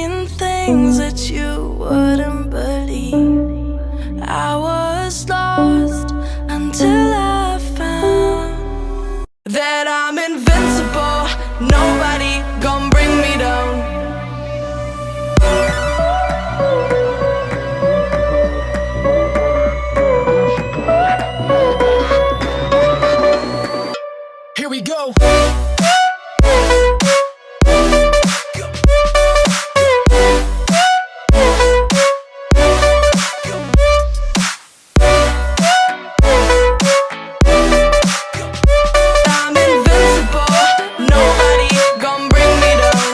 seen things that you wouldn't believe. I was lost until I found that I'm invincible. Nobody gon' bring me down. Here we go. I'm invincible. Nobody gon' bring me down.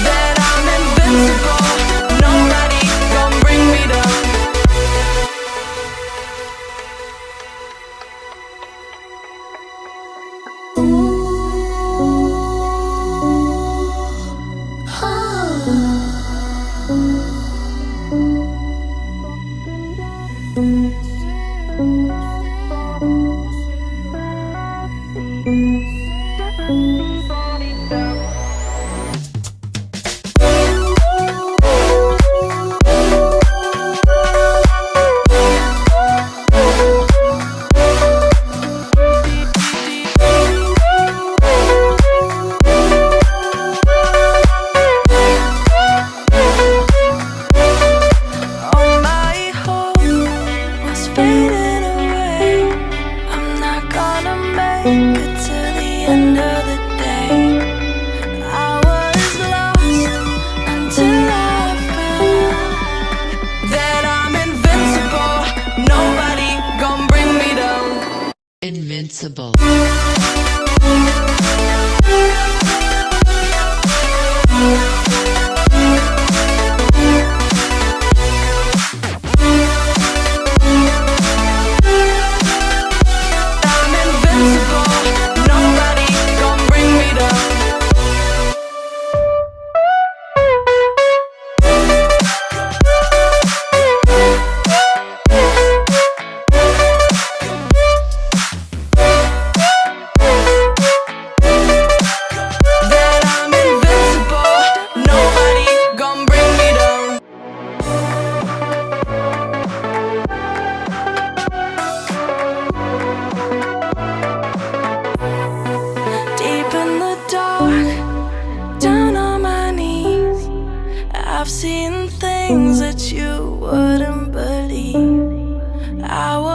That I'm invincible. Nobody gon' bring me down. All my hope was fading away. I'm not gonna make it to the end of the day. I was lost until I found that I'm invincible. Nobody gon' bring me down. Invincible. I'm invincible. Nobody gon' bring me down. That I'm invincible. Nobody gon' bring me down. Deep in the dark, down on my knees, I've seen things that you wouldn't believe. I was